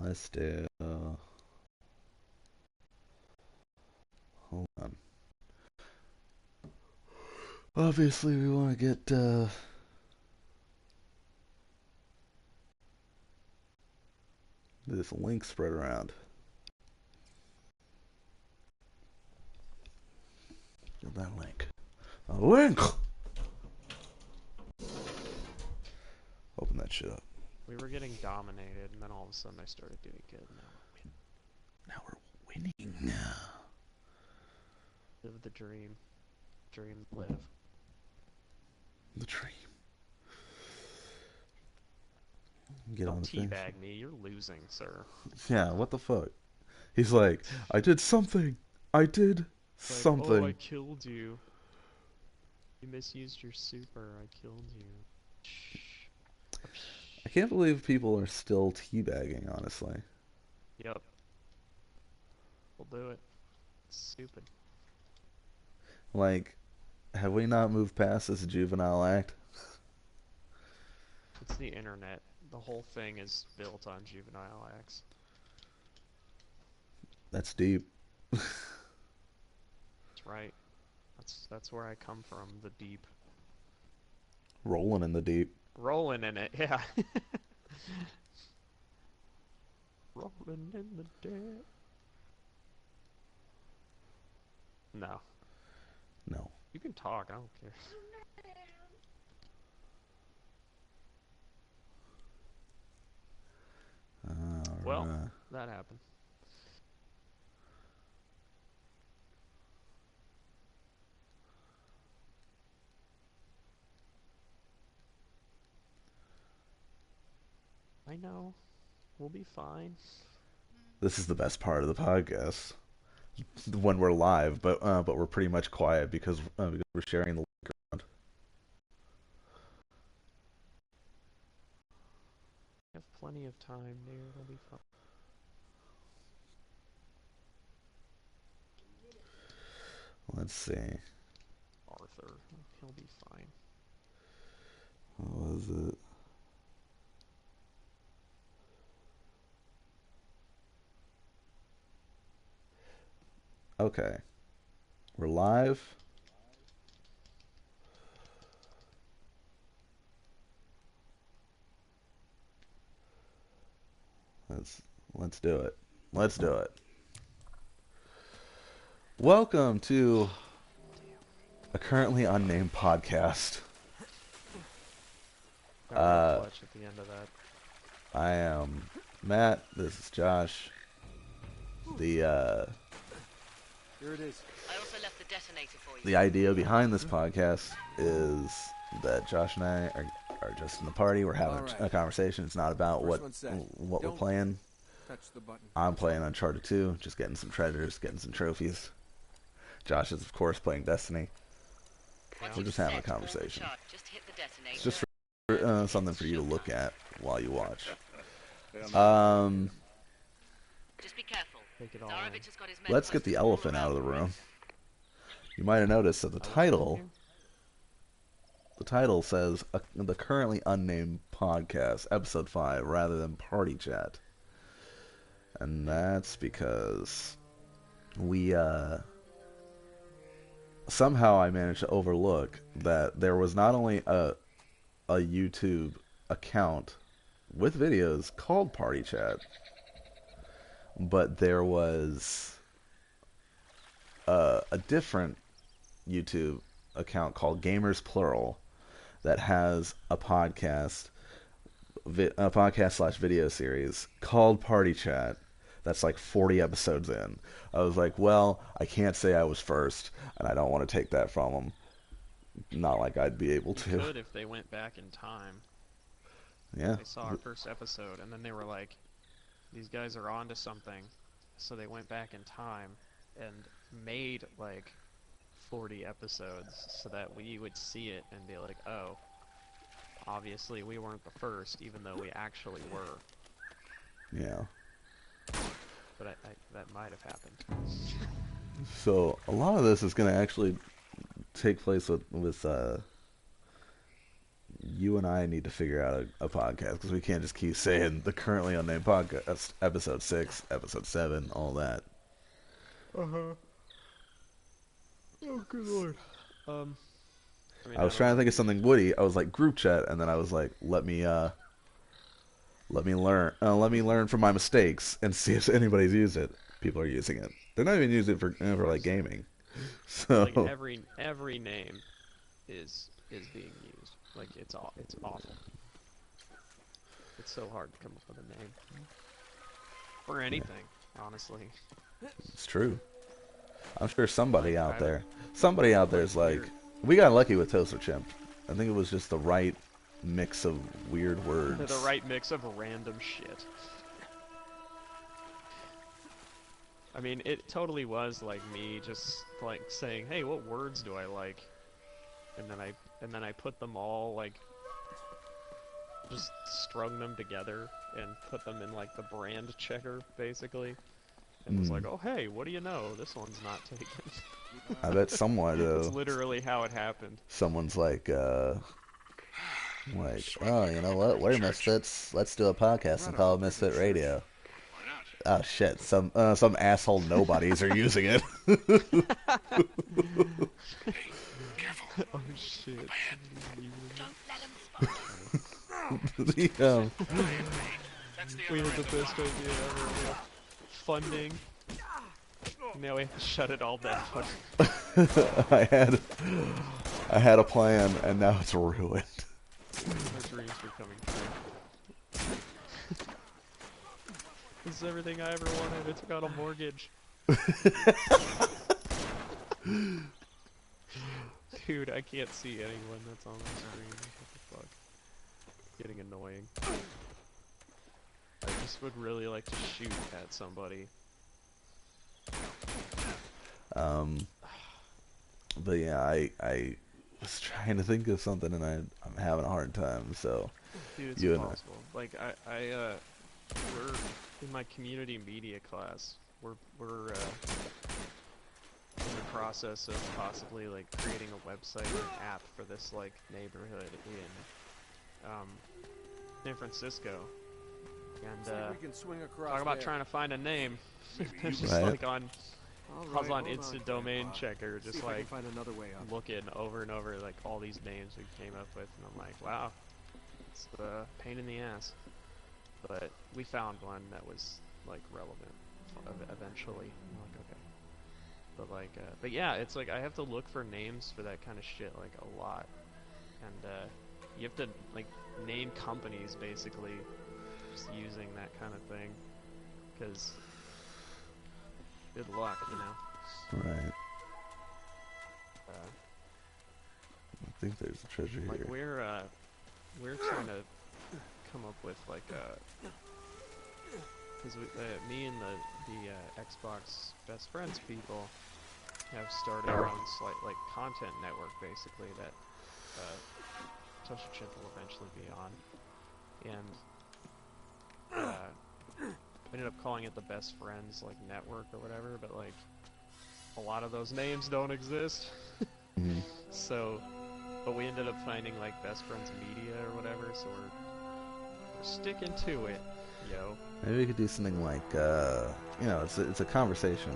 Let's do. Hold on. Obviously, we want to get this link spread around. Get that link. A link! Open that shit up. We were getting dominated, and then all of a sudden I started doing good. Now we're winning. Live the dream. Dream live. The dream. Get Don't on the thing. teabag me, you're losing, sir. Yeah, what the fuck? He's like, I did something. I did something. Like, oh, I killed you. You misused your super. I killed you. I can't believe people are still teabagging, honestly. Yep. We'll do it. It's stupid. Like, have we not moved past this juvenile act? It's the internet. The whole thing is built on juvenile acts. That's deep. That's right. That's where I come from, the deep. Rolling in the deep. Rolling in it, yeah. Rolling in the deep. No. No. You can talk, I don't care. Well, that happened. I know. We'll be fine. This is the best part of the podcast. When we're live, but we're pretty much quiet because we're sharing the link around. We have plenty of time, dude. It'll be fine. Let's see. Arthur, he'll be fine. What was it? Okay. We're live. Let's do it. Let's do it. Welcome to a currently unnamed podcast. Clutch at the end of that. I am Matt. This is Josh. Here it is. I also left the detonator for you. The idea behind this podcast is that Josh and I are just in the party. We're having a conversation. It's not about what we're playing. Touch the button. I'm playing Uncharted 2, just getting some treasures, getting some trophies. Josh is, of course, playing Destiny. We're just having a conversation. Just hit the detonator. It's just for, something for you to look at while you watch. Just be careful. Take it all Zarovich has got his men Let's get the elephant out of the room. You might have noticed that the title says the currently unnamed podcast, episode 5, rather than party chat. And that's because we somehow I managed to overlook that there was not only a YouTube account with videos called Party Chat, but there was a different YouTube account called Gamers Plural that has a podcast / video series called Party Chat that's like 40 episodes in. I was like, well, I can't say I was first, and I don't want to take that from them. Not like I'd be able to. You could if they went back in time. Yeah. They saw our first episode, and then they were like, these guys are onto something. So they went back in time and made like 40 episodes so that we would see it and be like, oh, obviously we weren't the first, even though we actually were. Yeah. But that might have happened. So a lot of this is going to actually take place with you and I need to figure out a podcast because we can't just keep saying the currently unnamed podcast, episode 6, episode 7, all that. Uh-huh. Oh, good lord. I mean, I I was don't trying to know. think of something witty. I was like group chat, and then I was like, let me let me learn from my mistakes and see if anybody's used it. People are using it. They're not even using it for like gaming. Like So every name is being used. Like it's awful. It's so hard to come up with a name for anything, honestly. it's true. I'm sure Like somebody out there is like, weird. we got lucky with Toaster Chimp. I think it was just the right mix of weird words. The right mix of random shit. I mean, it totally was like me just like saying, "Hey, what words do I like?" And then I put them all like just strung them together and put them in like the brand checker basically. And was like, "Oh, hey, what do you know? This one's not taken." I bet someone That's literally how it happened. someone's like, oh, you know what? We're Misfits. Let's do a podcast and call it Misfit Radio. Oh shit! Some asshole nobodies are using it. Oh shit. Don't let him spot you. Yeah. We had the best idea ever. We have funding. Now we have to shut it all down. I had a plan and now it's ruined. My dreams were coming true. This is everything I ever wanted. I took out a mortgage. Dude, I can't see anyone that's on the screen. What the fuck? Getting annoying. I just would really like to shoot at somebody. But yeah, I was trying to think of something and I'm having a hard time. So Dude, it's you and impossible. Like we're in my community media class. We're in the process of possibly like creating a website or an app for this like neighborhood in San Francisco. And See if we can swing across talk about there. trying to find a name. It's just Right. like on All I was right, on hold instant Grandpa. domain checker, See just if I can like find another way up. looking over and over like all these names we came up with, and I'm like, wow, it's a pain in the ass. But we found one that was like relevant eventually. I'm like, okay. But like, but yeah, it's like I have to look for names for that kind of shit like a lot, and you have to like name companies basically just using that kind of thing, because good luck, you know. right. Uh, I think there's a treasure Like here. we're trying to come up with like because me and the Xbox best friends people have started our own like content network basically that Toasted Chip will eventually be on, and we ended up calling it the Best Friends like network or whatever, but like a lot of those names don't exist. Mhm. So, but we ended up finding like Best Friends Media or whatever, so we're sticking to it, yo. Maybe we could do something like, you know, it's a conversation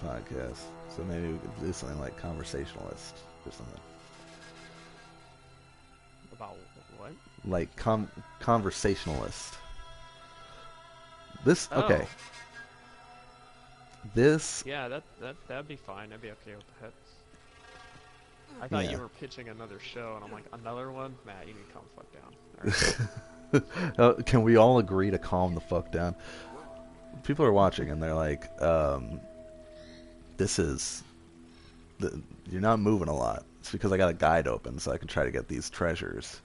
podcast, so maybe we could do something like conversationalist or something. About what? Like conversationalist. This Oh. okay. This Yeah, that'd be fine. I'd be okay with that. I thought Yeah. you were pitching another show, and I'm like, another one? Matt, you need to calm the fuck down. All right. can we all agree to calm the fuck down? People are watching and they're like, this is you're not moving a lot. It's because I got a guide open so I can try to get these treasures.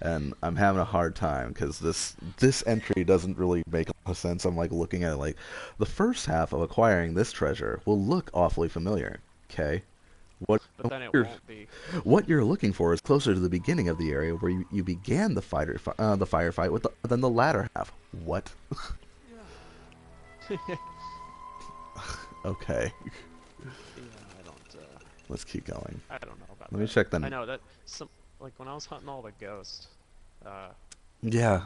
And I'm having a hard time because this entry doesn't really make a lot of sense. I'm like looking at it like the first half of acquiring this treasure will look awfully familiar. Okay, But then it won't be. what you're looking for is closer to the beginning of the area where you began the firefight with than the latter half. What? Okay, Yeah, I don't let's keep going. I don't know about Let that. me check the I know that like when I was hunting all the ghosts, Yeah,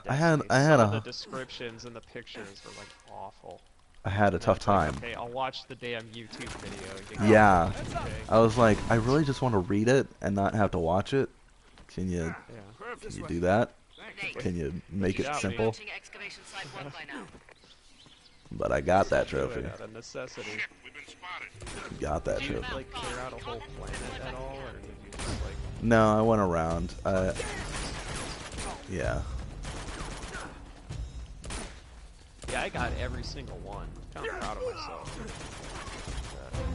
Destiny, I had some of the a descriptions and the pictures were like awful. I had a And then tough it's like, time. okay, I'll watch the damn YouTube video. Yeah, Okay. I was like, I really just want to read it and not have to watch it. Can you Yeah. can you do that? Nate, Can you make you it got me. simple? approaching excavation site 1 by now. But I got that Do it trophy. out of necessity. Got that Did you trophy. like clear out a whole planet at all, or did you just like? No, I went around. Yeah. Yeah, I got every single one. Kind of proud of myself.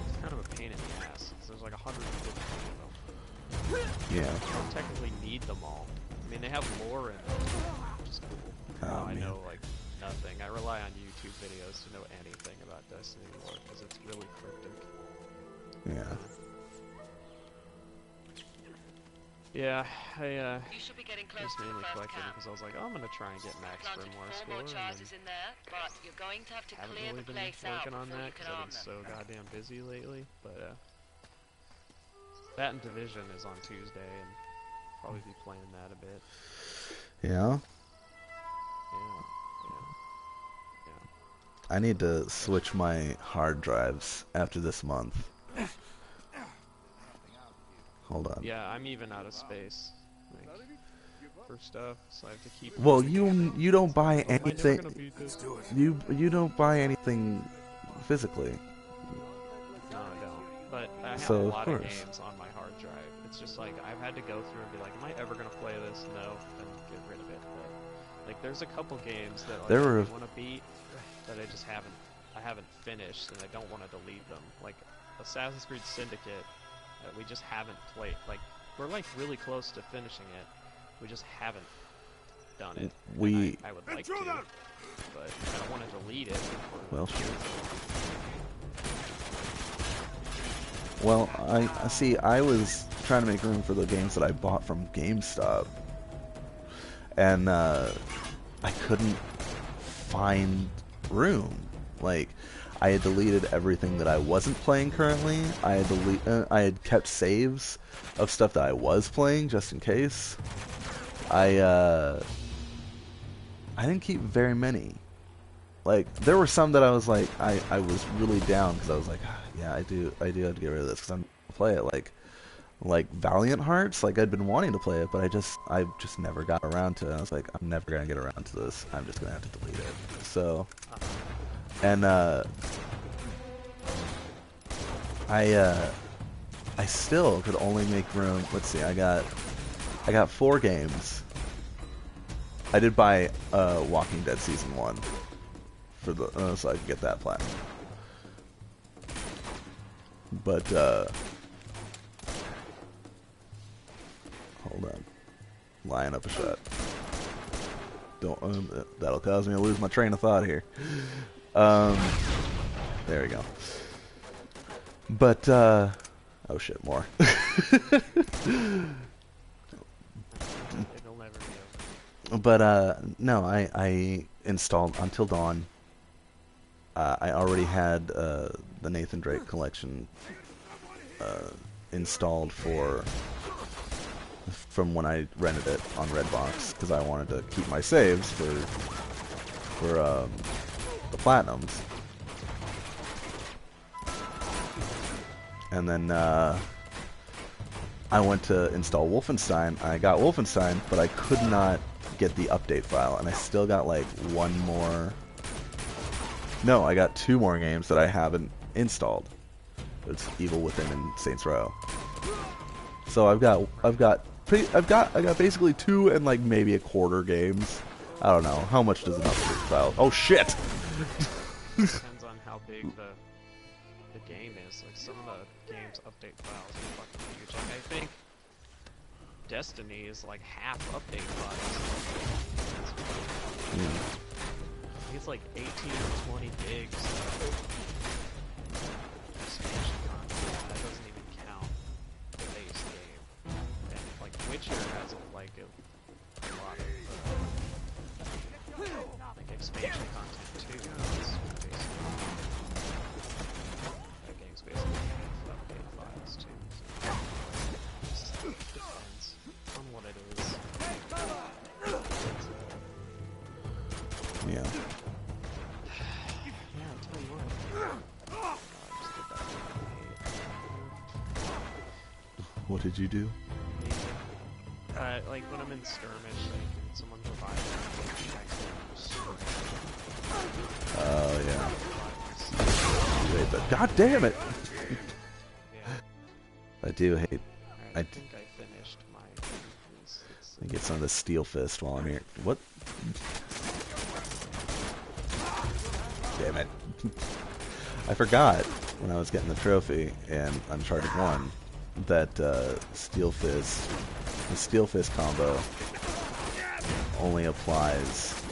It's kind of a pain in the ass. 'Cause there's like 150 of them. Yeah. I don't technically need them all. I mean, they have lore in them, which is cool. Oh, I man. know like nothing. I rely on YouTube videos to know anything about Destiny lore because it's really cryptic. Yeah. Yeah, I You should be getting close just to the mainly first collected camp. because I was like, oh, I'm gonna try and get max for Planted more 4 score, more and charges then in there, but you're going to have to haven't clear really the been place out working on before that you can because I've arm been them. so goddamn busy lately. But that and Division is on Tuesday, and probably be playing that a bit. Yeah. Yeah, yeah. I need to switch my hard drives after this month. Hold on. Yeah, I'm even out of space, like, for stuff, so I have to keep. Well, you don't buy Am I never anything. gonna beat this? You don't buy anything physically. No, I don't. But I have So, a of lot of course. games on my hard drive. It's just like I've had to go through and be like, am I ever gonna play this? No, then get rid of it. But like, there's a couple games that like, There I were- want to beat that I haven't finished, and I don't want to delete them. Like Assassin's Creed Syndicate, that we just haven't played. Like we're like really close to finishing it. We just haven't done it. We- And I would like to, but I don't want to delete it. Well, sure. Well, I see. I was trying to make room for the games that I bought from GameStop, and I couldn't find room. Like, I had deleted everything that I wasn't playing currently. I had kept saves of stuff that I was playing just in case. I didn't keep very many. Like, there were some that I was like, I was really down because I was like, yeah, I do have to get rid of this because I'm gonna play it. Like Valiant Hearts, like I'd been wanting to play it, but I just never got around to it. I was like, I'm never gonna get around to this. I'm just gonna have to delete it. So, and I still could only make room. Let's see, I got 4 games. I did buy Walking Dead Season 1 for the so I could get that platinum. But hold on, line up a shot. Don't that'll cause me to lose my train of thought here. There we go. But oh shit, more. It'll never be over. But no, I installed Until Dawn. I already had the Nathan Drake collection installed from when I rented it on Redbox because I wanted to keep my saves for the platinums. And then I went to install Wolfenstein. I got Wolfenstein, but I could not get the update file, and I still got like one more. No, I got 2 more games that I haven't installed. It's Evil Within and Saints Row. So I got basically 2 and like maybe a quarter games. I don't know how much does an update file. Oh shit! Depends on how big the game is. Like some of the game's update files are fucking huge. Like I think Destiny is like half update files. I think it's like 18 or 20 gigs. Expansion content. That doesn't even count the base game. And like Witcher has like a lot of like expansion content too. It's basically, that game's basically update files too. So it just depends on what Yeah. Yeah, I'll tell you what. Just get back to What did you do? like when I'm in skirmish, like when someone revives me, Oh yeah. Wait, but god damn it! yeah. I do hate. I think I finished my piece. I get some of the steel fist while I'm here. What? Damn it! I forgot when I was getting the trophy in Uncharted 1 that the steel fist combo only applies.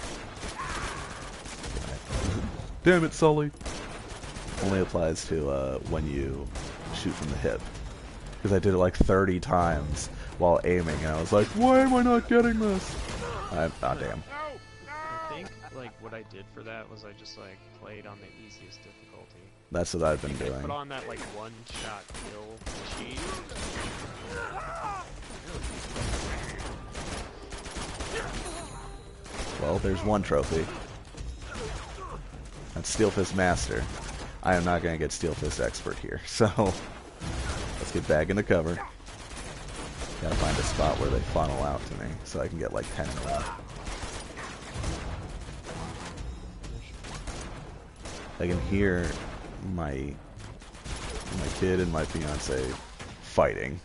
Damn it, Sully! Only applies to when you shoot from the hip. Because I did it like 30 times while aiming, and I was like, why am I not getting this? Damn. I think like what I did for that was I just like played on the easiest difficulty. That's what I've been I doing. put on that like one-shot kill cheat. Well, there's one trophy. That's Steel Fist Master. I am not going to get Steel Fist Expert here, so let's get back into cover. Gotta find a spot where they funnel out to me, so I can get like 10 in a row. I can hear my kid and my fiance fighting.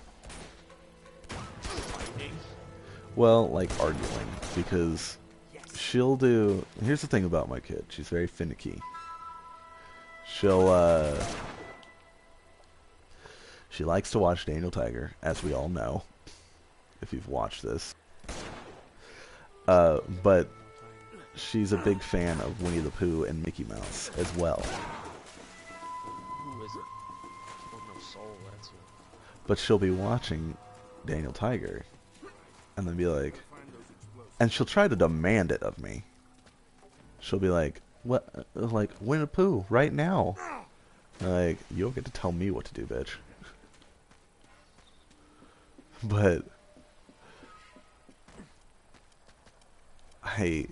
Well, like arguing, because she'll do... Here's the thing about my kid. She's very finicky. She likes to watch Daniel Tiger, as we all know, if you've watched this. But she's a big fan of Winnie the Pooh and Mickey Mouse as well. Who is it? Oh, no soul, that's it. But she'll be watching Daniel Tiger, and then be like... And she'll try to demand it of me. She'll be like, "What? Like Winnie the Pooh right now?" Like, you don't get to tell me what to do, bitch. But I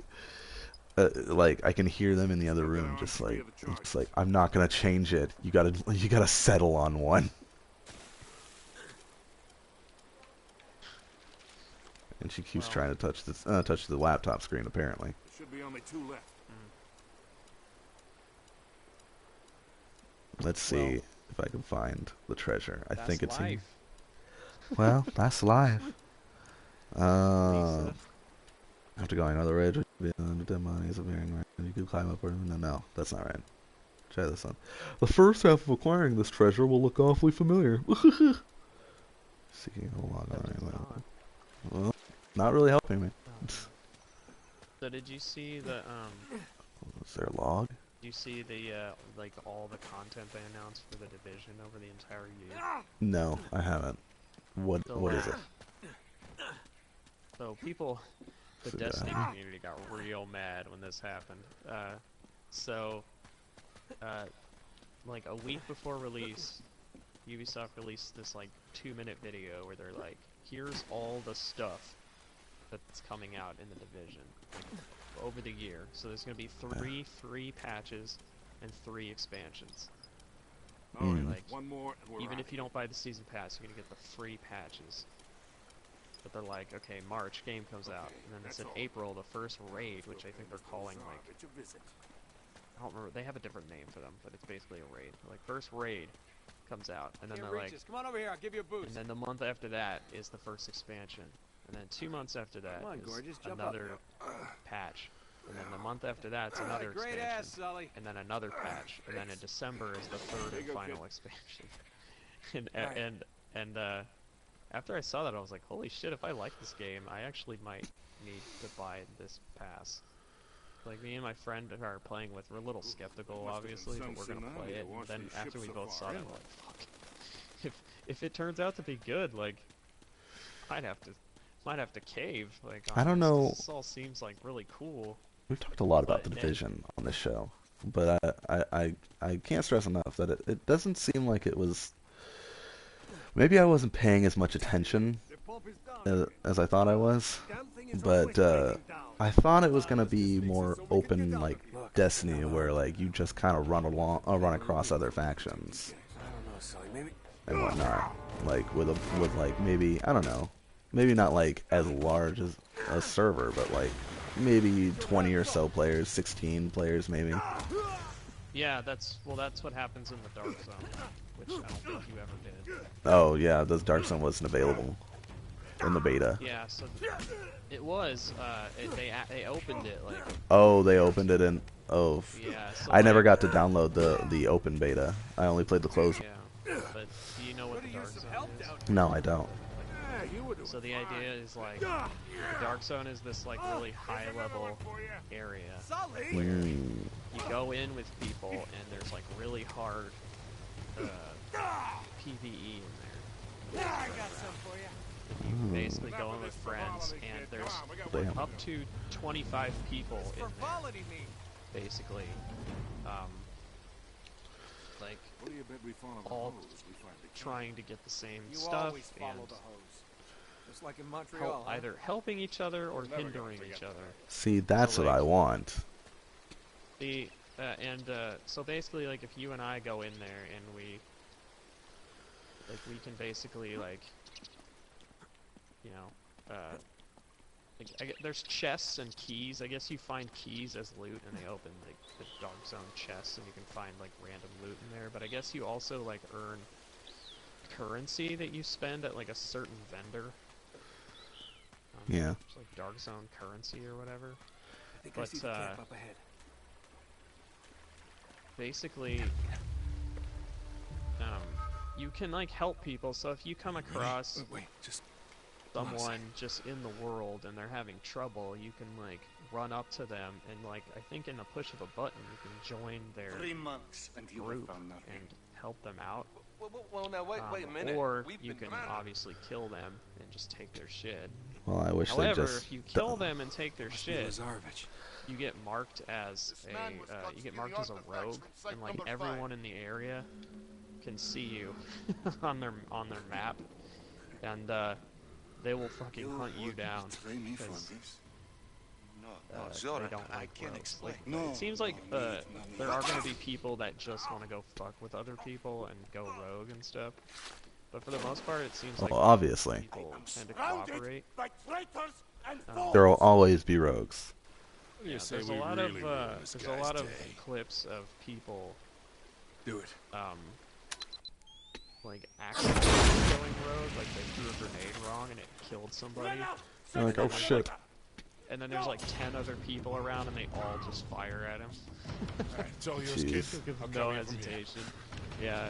can hear them in the other room, just like I'm not gonna change it. You gotta settle on one. And she keeps trying to touch the laptop screen, apparently. There should be only 2 left. Let's see if I can find the treasure. I think it's life. Well, that's life. Lisa. After going another ridge, the dead bodies appearing right. You can climb up or no, that's not right. Try this one. The first half of acquiring this treasure will look awfully familiar. Seeking a log on. Well, not really helping me. So did you see the Was there a log? Did you see the like all the content they announced for the Division over the entire year? No, I haven't. What is it? So people, the Destiny community got real mad when this happened. Like a week before release, Ubisoft released this like 2-minute video where they're like, here's all the stuff that's coming out in the Division like, over the year. So there's going to be 3 free patches and 3 expansions. Like, one more and we're even out. if you don't buy the season pass, you're going to get the free patches. But they're like, okay, March game comes out, and then it's in April the first raid, which I think they're calling like, It's a visit. I don't remember, they have a different name for them, but it's basically a raid. Like, first raid comes out, and then they're like, Come on over here, I'll give you a boost. and then the month after that is the first expansion, and then 2 months after that Come on, is gorgeous, jump up. another patch, and then the month after that's another Great expansion, ass, Sully. and then another patch, and then in December is the third and final expansion. and after I saw that, I was like, holy shit! If I like this game, I actually might need to buy this pass. Like, me and my friend who are playing with, we're a little skeptical, obviously, but we're gonna play it. And then after we both saw it, I'm like, fuck. If it turns out to be good, like, might have to cave. Like, I don't know. This all seems like really cool. We've talked a lot about the Division on this show, but I can't stress enough that it doesn't seem like it was. Maybe I wasn't paying as much attention as I thought I was, but I thought it was gonna be more open, like Destiny, where like you just kind of run across other factions I don't know, Sully. Maybe. and whatnot. Like with like maybe I don't know, maybe not like as large as a server, but like maybe 20 or so players, 16 players maybe. Yeah, that's what happens in the Dark Zone, which I don't think you ever did. Oh yeah, the Dark Zone wasn't available in the beta. Yeah, so it was. They opened it like. Oh, they opened it in. Oh, Yeah. So I never like, got to download the open beta. I only played the closed. Yeah, but do you know what the Dark Zone is? No, I don't. So the idea is like the Dark Zone is this like really high level area where Mm. you go in with people and there's like really hard PvE in there. I got some for you. You basically go in with friends and there's Damn. up to 25 people in there, Quality meat. basically. Like What do you bet we follow the all hose? We find the key. trying to get the same You stuff always follow and the hose. Just like in Montreal. either helping each other or hindering each other. See, that's So, what I like- want. So basically, like, if you and I go in there and we can basically, like, you know, there's chests and keys. I guess you find keys as loot, and they open, like, the Dark Zone chests, and you can find, like, random loot in there. But I guess you also, like, earn currency that you spend at, like, a certain vendor. Yeah. It's like Dark Zone currency or whatever. I think I But, see the camp up ahead. Basically, you can like help people. So if you come across Wait, just someone just in the world and they're having trouble, you can like run up to them and like I think in a push of a button you can join their 3 months and you have group found nothing. and help them out. Well, now wait a minute. Or We've you been- can obviously kill them and just take their shit. Well, I wish they However, just. if you kill them and take their must be shit, Lazarevich. you get marked as a rogue, and like everyone in the area can see you on their map, and they will fucking hunt you down. Betray me for 'cause, this? they Zora, don't I like can't rogues. explain. Like, No, it seems like no, there are going to be people that just want to go fuck with other people and go rogue and stuff. But for the most part, it seems like Well, obviously, people tend to cooperate. like traitors and there will always be rogues. Yeah, say there's a we lot really of ruin this there's a guy's lot of day? clips of people Do it. like accidentally going rogue, like they threw a grenade wrong and it killed somebody. They're like, oh shit. And then there's like 10 other people around and they all just fire at him. Alright, it's all yours, kid. Jeez. With I'll no come in from here. hesitation. Yeah,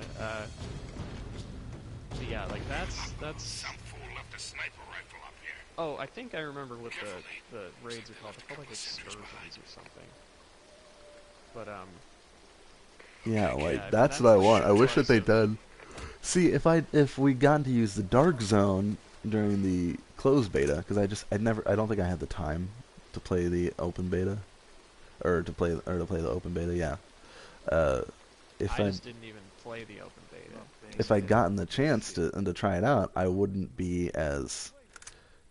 but yeah, like that's Some fool left a sniper rifle up here. oh, I think I remember what the raids are called. They're called like excursions or something. But Yeah, like Yeah, that's that's what I the want. I wish that choice they'd of- done. See, if we gotten to use the Dark Zone during the closed beta, because I don't think I had the time to play the open beta, or to play the open beta. Yeah. If I I just didn't even play the open beta. if I'd gotten the chance to try it out, I wouldn't be as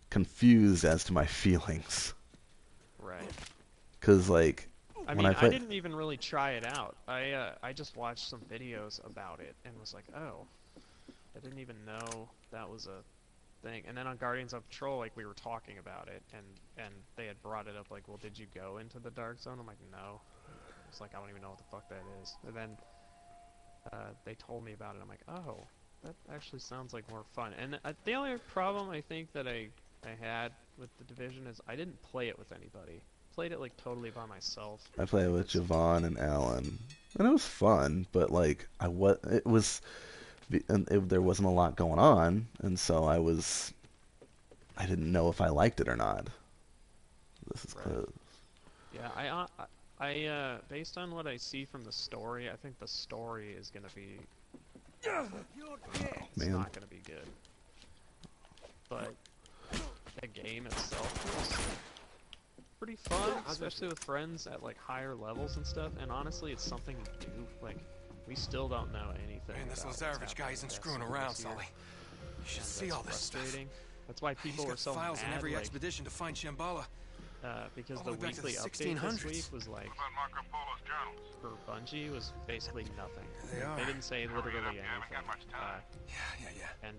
confused as to my feelings. Right. Cause like I when mean, I I play, didn't even really try it out. I just watched some videos about it and was like, oh, I didn't even know that was a thing. And then on Guardians of Patrol, like we were talking about it, and they had brought it up, like, well, did you go into the Dark Zone? I'm like, no. It's like I don't even know what the fuck that is. And then they told me about it. I'm like, oh, that actually sounds like more fun. And the only problem I think that I had with the Division is I didn't play it with anybody. Played it like totally by myself. I played with Javon and Alan, and it was fun. But like there wasn't a lot going on, and so I didn't know if I liked it or not. This is Right. close. Yeah, I based on what I see from the story, I think the story is gonna be it's Man. not gonna be good. But the game itself is pretty fun, especially with friends at like higher levels and stuff. And honestly, it's something to do. Like, we still don't know anything. Man, this about what's Lazarevich happening guy isn't with screwing Destiny around, this year, Sully. You should and see that's all this stuff. frustrating. That's why He's people were got so files mad. in every Like, expedition to find Shambhala. because All the the way back to the weekly update this 1600s. week was like About Marco Polo's journals. for Bungie was basically nothing. They are. They didn't say literally Hurry it up, anything. we haven't got much time. Yeah.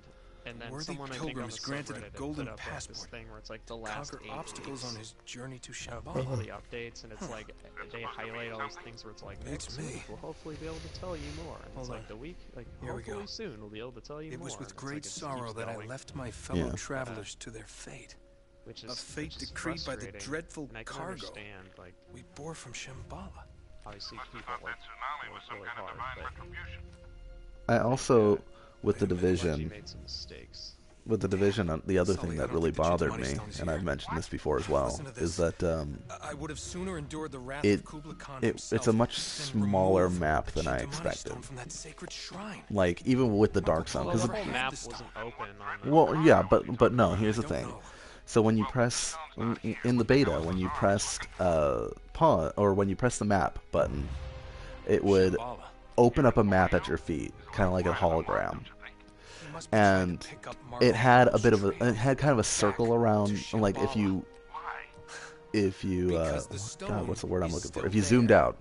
And then Worthy someone I think on pilgrim the is granted a subreddit had golden put up like, this passport. thing where it's like the last Conquer 8 obstacles weeks on his journey to of Shambhala. weekly updates, and it's like they highlight all these things where it's like It's next me. week we'll hopefully be able to tell you more. And it's Hold like on. the week, like Here we hopefully go. soon we'll be able to tell you It more. was And with it's great like, it just sorrow keeps that I going, left my fellow Yeah. travelers to their fate. which is A fate which is decreed by the frustrating, dreadful and I can cargo understand, like we bore from Shambhala. obviously Must have people thought like that tsunami was work some really kind of hard, divine but retribution. I also, with the Wait a minute, Bungie division, made some mistakes. with the division, the other Sully, thing I that don't really think the Chief's bothered money me, stone is and here. I've mentioned this before as well, Listen to is this. that I would have sooner endured the wrath it of Kublai Khan it's himself a much than smaller remove map the than I Chintamani expected. stone from that sacred shrine. Like even with the dark zone, Well, because the whole had map this wasn't stone. open on the well, yeah, but no. Here's the I thing. don't know. So when you press in the beta, when you pressed pause or when you press the map button, it would Shambhala. open up a map at your feet, kind of like a hologram. He must be trying And to pick up it had a Marco's bit of a, trail. it had kind of a circle around, to like if Shambhala. you, Because the God, stone what's the word I'm is looking for? still If you there. zoomed out,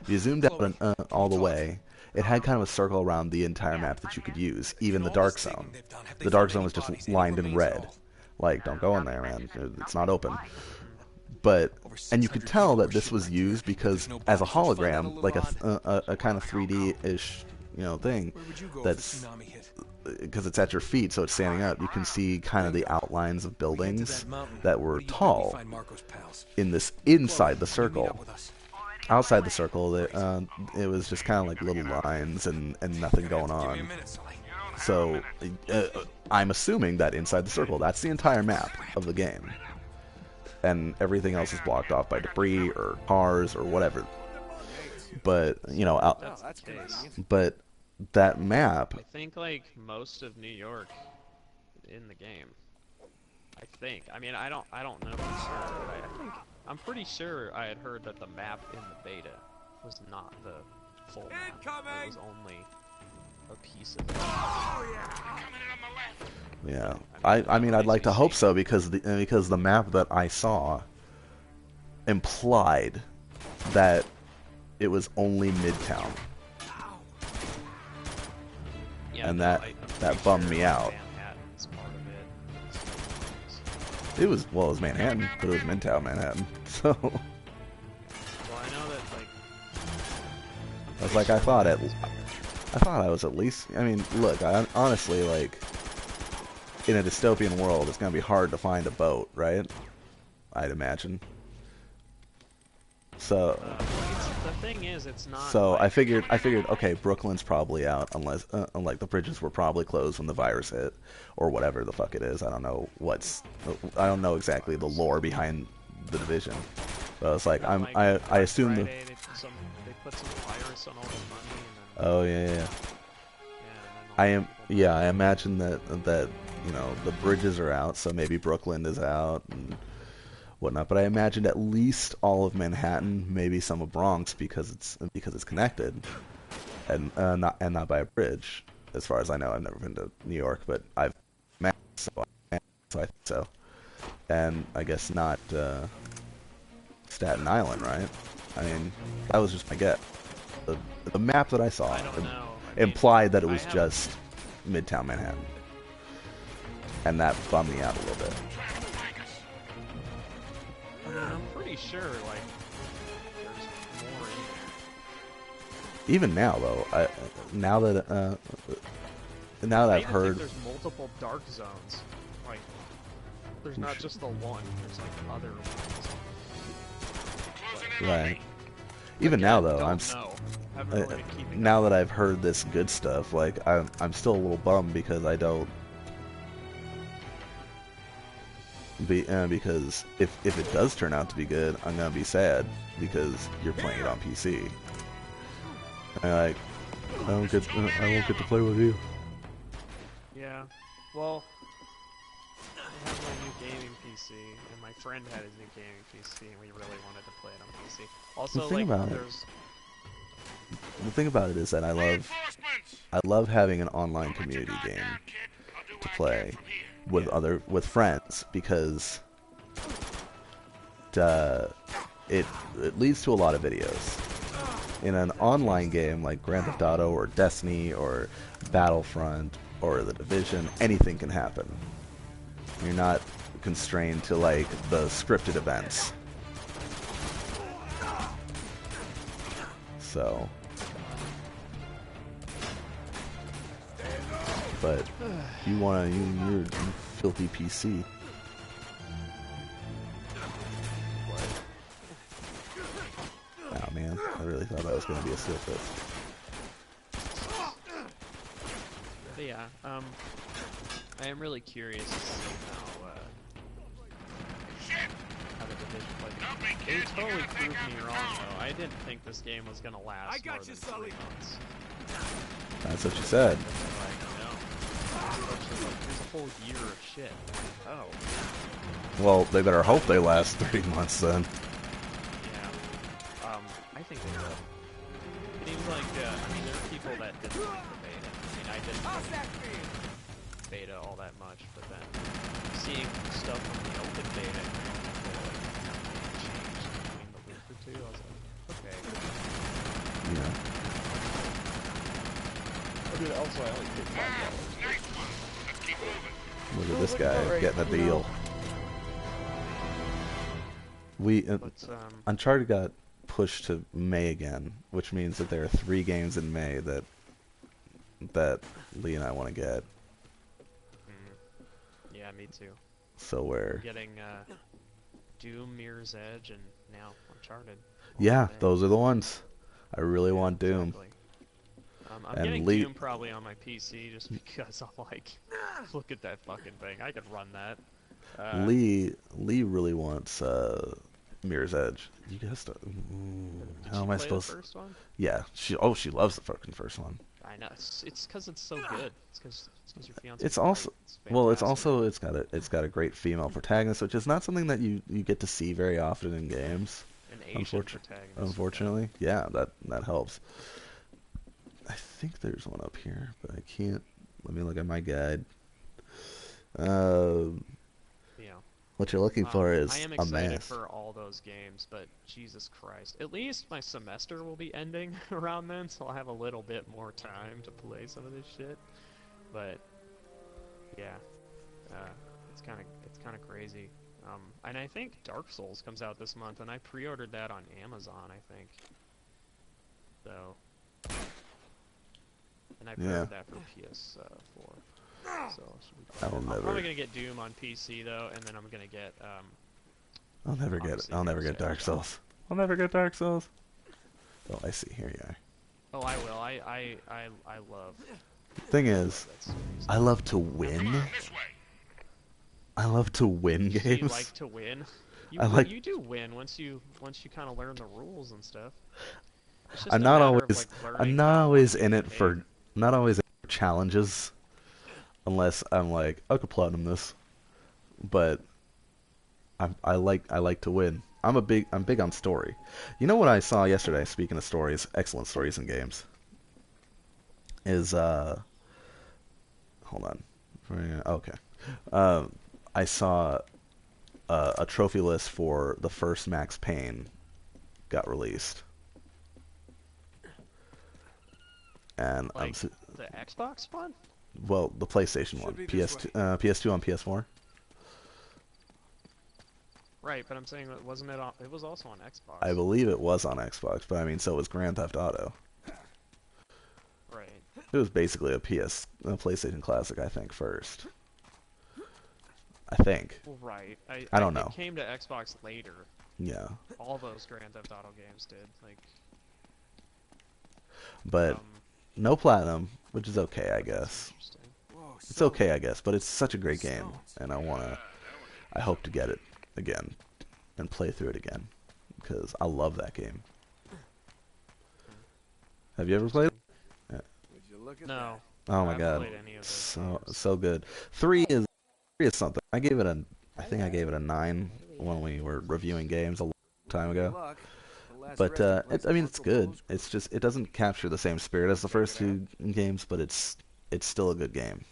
if you zoomed out Chloe, all the talk? way, it had kind of a circle around the entire map that you could use, even In the all dark this digging zone. they've done, have they The dark found zone any was just bodies, any lined in remains at red. all? Like, don't go in there, man. It's not open. But Over and you could 600 tell people that were this was shipwrecked used here. because There's no as a bodies. Let's find out a hologram, little like odd. a kind of 3D-ish, thing, Where would you go if that's the tsunami hit? because it's at your feet, so it's standing up. You can see kind of the outlines of We head to buildings that mountain. that What were do you bet we tall find Marco's pals? in this inside the Chloe, will you meet circle. up with us? Outside the circle, it was just kind of like little lines and nothing going Give me a on. minute, Sully. So I'm assuming that inside the circle, that's the entire map of the game, and everything else is blocked off by debris or cars or whatever. But That's the case. but that map, I think like most of New York in the game. I think. I mean, I don't know for sure, but I think I'm pretty sure I had heard that the map in the beta was not the full map. It was only a piece of it. yeah. I mean, I'd like to hope so because the map that I saw implied that it was only Midtown. Yeah, And no, that- I'm that pretty bummed sure me out. Manhattan's part of it. It was Manhattan, but it was Midtown Manhattan. So Well, I know that like I was like, I thought I was at least. I mean, look, honestly, like, in a dystopian world, it's gonna be hard to find a boat, right? I'd imagine. So, the thing is, it's not. so like, I figured, okay, Brooklyn's probably out unless, like, the bridges were probably closed when the virus hit, or whatever the fuck it is. I don't know I don't know exactly the lore behind the division. But I was like, like, I assume the. Friday, they put some virus on all the money, and then Oh yeah, yeah. yeah, and then I all the am. people Yeah, died. I imagine that the bridges are out, so maybe Brooklyn is out and whatnot. But I imagined at least all of Manhattan, maybe some of Bronx, because it's connected, and not by a bridge. As far as I know, I've never been to New York, but I've met, so I think so. And I guess not Staten Island, right? I mean, that was just my guess. The map that I saw I don't know. I mean, implied that it I was haven't- just Midtown Manhattan, and that bummed me out a little bit. I mean, I'm pretty sure like there's more in there. Even now, though, now that I I've even heard, think there's multiple dark zones. Like, there's not just the one. There's like other ones. right? Even now, though, Don't I'm know. Haven't really been keeping now that I've heard this good stuff, like I'm still a little bummed because I don't. Because if it does turn out to be good, I'm gonna be sad because you're playing it on PC. And I won't get to play with you. Yeah. Well, I have my new gaming PC, and my friend had his new gaming PC, and we really wanted to play it on PC. Also, The thing like, about it- there's The thing about it is that I love having an online community game to play with friends, because it leads to a lot of videos. In an online game like Grand Theft Auto or Destiny or Battlefront or The Division, anything can happen. You're not constrained to like the scripted events. So, but you're filthy PC. Oh man, I really thought that was going to be a seal fist. But yeah, I am really curious to see how the Division plays. It totally proved me wrong though. I didn't think this game was gonna last more than 3 months. That's what you said. Like, no. There's a whole year of shit. Oh. Well, they better hope they last 3 months then. Yeah. I think they will. It seems like, I mean, there are people that didn't like the beta. I mean, I didn't like beta all that much, but then seeing stuff from the open beta changed between the week or two, I was like, okay. Yeah. I mean, also I only paid $5. Look at this guy getting a deal. Uncharted got pushed to May again, which means that there are 3 games in May that Lee and I want to get. Yeah, me too. So we're Getting Doom, Mirror's Edge, and now Uncharted. yeah, those are the ones. I really want Doom. Exactly. I'm And getting Lee- Doom probably on my PC just because I'm like, look at that fucking thing. I could run that. Lee really wants Mirror's Edge. You guys, how am I supposed? The first one? Yeah, she loves the fucking first one. I know. It's because it's so good. It's because your fiance. It's also it's got a great female protagonist, which is not something that you get to see very often in games. An Asian protagonist. Unfortunately, yeah, that helps. I think there's one up here, but I can't. Let me look at my guide. Yeah. What you're looking for is I am a excited mess. for all those games, but Jesus Christ. At least my semester will be ending around then, so I'll have a little bit more time to play some of this shit. But yeah, it's kind of crazy. And I think Dark Souls comes out this month, and I pre-ordered that on Amazon, I think. So, and I pre-ordered that for PS4. So I'm probably gonna get Doom on PC though, and then I'm gonna get I'll never get Dark Souls. I'll never get Dark Souls. Oh, I see. Here you are. Oh, I will. I love. Thing is, I love to win. I love to win games. You like to win. You do win once you kind of learn the rules and stuff. I'm not always in it for challenges. Unless I'm like, I could platinum this, but I like to win. I'm big on story. You know what I saw yesterday? Speaking of stories, excellent stories in games. Is hold on, okay. I saw a trophy list for the first Max Payne got released, and like the Xbox one. Well, the PlayStation one, PS2, PS2 on PS4. Right, but I'm saying, wasn't it? It was also on Xbox. I believe it was on Xbox, but I mean, so was Grand Theft Auto. Right. It was basically a PlayStation Classic, I think, first. I think. Well, right. I don't know. It came to Xbox later. Yeah. All those Grand Theft Auto games did, like. But no platinum, which is okay, I guess. It's okay, I guess, but it's such a great game, and I hope to get it again and play through it again because I love that game. Have you ever played it? Yeah. No. Oh my god, so good. 3 is something. I think I gave it a 9 when we were reviewing games a long time ago. But I mean, it's good. It's just it doesn't capture the same spirit as the first 2 games, but it's still a good game.